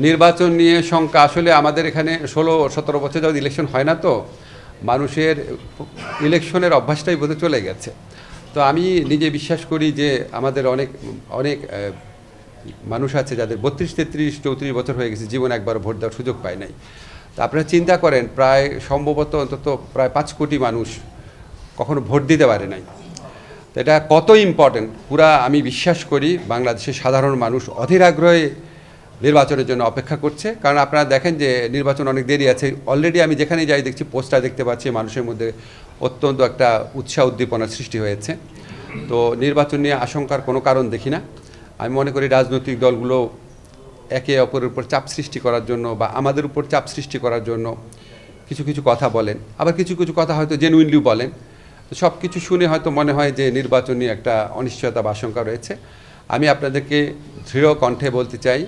নির্বাচন নিয়ে শঙ্কা আসলে আমাদের এখানে 16-17 বছর যাবত ইলেকশন হয় না, তো মানুষের ইলেকশনের অভ্যাসটাই বোধহয় চলে গেছে। তো আমি নিজে বিশ্বাস করি যে আমাদের অনেক অনেক মানুষ আছে যাদের 32, 33, 34 বছর হয়ে গেছে, জীবনে একবার ভোট দেওয়ার সুযোগ পায় নাই। তো আপনারা চিন্তা করেন, প্রায় সম্ভবত অন্তত প্রায় 5 কোটি মানুষ কখনো ভোট দিতে পারে নাই। তো এটা কত ইম্পর্টেন্ট পুরা আমি বিশ্বাস করি বাংলাদেশের সাধারণ মানুষ অধীর আগ্রহে নির্বাচনের জন্য অপেক্ষা করছে। কারণ আপনারা দেখেন যে নির্বাচন অনেক দেরি আছে। অলরেডি আমি যেখানে যাই দেখছি, পোস্টার দেখতে পাচ্ছি, মানুষের মধ্যে অত্যন্ত একটা উৎসাহ উদ্দীপনার সৃষ্টি হয়েছে। তো নির্বাচন নিয়ে আশঙ্কার কোনো কারণ দেখি না। আমি মনে করি রাজনৈতিক দলগুলো একে অপরের উপর চাপ সৃষ্টি করার জন্য বা আমাদের উপর চাপ সৃষ্টি করার জন্য কিছু কিছু কথা বলেন, আবার কিছু কিছু কথা হয়তো জেনুইনলি বলেন। তো সব কিছু শুনে হয়তো মনে হয় যে নির্বাচন নিয়ে একটা অনিশ্চয়তা বা আশঙ্কা রয়েছে। আমি আপনাদেরকে দৃঢ় কণ্ঠে বলতে চাই,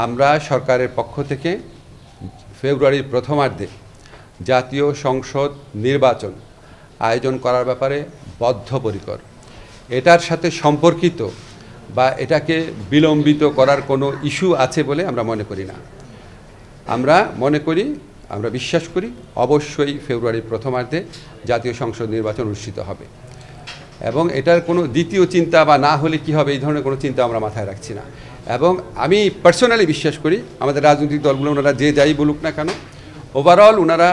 আমরা সরকারের পক্ষ থেকে ফেব্রুয়ারির প্রথমার্ধে জাতীয় সংসদ নির্বাচন আয়োজন করার ব্যাপারে বদ্ধপরিকর। এটার সাথে সম্পর্কিত বা এটাকে বিলম্বিত করার কোনো ইস্যু আছে বলে আমরা মনে করি না। আমরা বিশ্বাস করি অবশ্যই ফেব্রুয়ারির প্রথমার্ধে জাতীয় সংসদ নির্বাচন অনুষ্ঠিত হবে, এবং এটার কোনো দ্বিতীয় চিন্তা বা না হলে কি হবে এই ধরনের কোনো চিন্তা আমরা মাথায় রাখছি না। এবং আমি পার্সোনালি বিশ্বাস করি আমাদের রাজনৈতিক দলগুলো ওনারা যে যাই বলুক না কেন, ওভারঅল ওনারা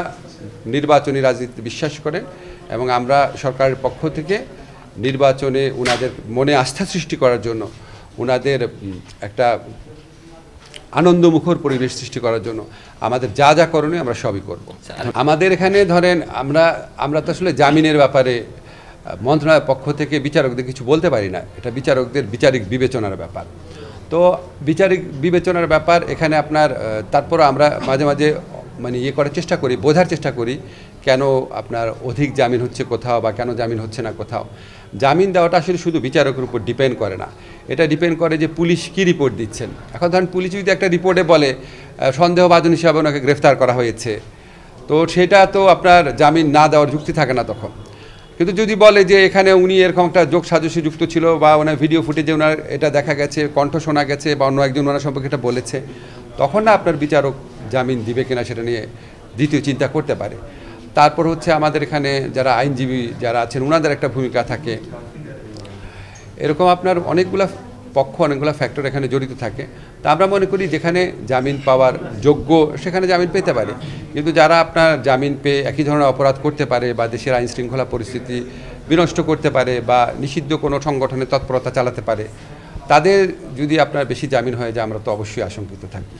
নির্বাচনী রাজনীতিতে বিশ্বাস করেন, এবং আমরা সরকারের পক্ষ থেকে নির্বাচনে ওনাদের মনে আস্থা সৃষ্টি করার জন্য, ওনাদের একটা আনন্দমুখর পরিবেশ সৃষ্টি করার জন্য আমাদের যা যা করণীয় আমরা সবই করব। আমাদের এখানে ধরেন আমরা তো আসলে জামিনের ব্যাপারে মন্ত্রণালয়ের পক্ষ থেকে বিচারকদের কিছু বলতে পারি না। এটা বিচারকদের বিচারিক বিবেচনার ব্যাপার। তো বিচারিক বিবেচনার ব্যাপার এখানে আপনার তারপর আমরা মাঝে মাঝে করার চেষ্টা করি, বোঝার চেষ্টা করি কেন আপনার অধিক জামিন হচ্ছে কোথাও বা কেন জামিন হচ্ছে না কোথাও। জামিন দেওয়াটা আসলে শুধু বিচারকের উপর ডিপেন্ড করে না, এটা ডিপেন্ড করে যে পুলিশ কী রিপোর্ট দিচ্ছেন। এখন ধরেন পুলিশ যদি একটা রিপোর্টে বলে সন্দেহভাজন হিসাবে ওনাকে গ্রেফতার করা হয়েছে, তো সেটা তো আপনার জামিন না দেওয়ার যুক্তি থাকে না তখন। কিন্তু যদি বলে যে এখানে উনি এরকম একটা যোগ সাজসে যুক্ত ছিল বা ওনার ভিডিও ফুটেজে ওনার এটা দেখা গেছে, কণ্ঠ শোনা গেছে বা অন্য একজন ওনার সম্পর্কে এটা বলেছে, তখন না আপনার বিচারক জামিন দিবে কিনা সেটা নিয়ে দ্বিতীয় চিন্তা করতে পারে। তারপর হচ্ছে আমাদের এখানে যারা আইনজীবী যারা আছেন ওনাদের একটা ভূমিকা থাকে। এরকম আপনার অনেকগুলো পক্ষ, অনেকগুলো ফ্যাক্টর এখানে জড়িত থাকে। তা আমরা মনে করি যেখানে জামিন পাওয়ার যোগ্য সেখানে জামিন পেতে পারে, কিন্তু যারা আপনার জামিন পেয়ে একই ধরনের অপরাধ করতে পারে বা দেশের আইন শৃঙ্খলা পরিস্থিতি বিনষ্ট করতে পারে বা নিষিদ্ধ কোনো সংগঠনে তৎপরতা চালাতে পারে, তাদের যদি আপনার বেশি জামিন হয়ে যায় আমরা তো অবশ্যই আশঙ্কিত থাকি।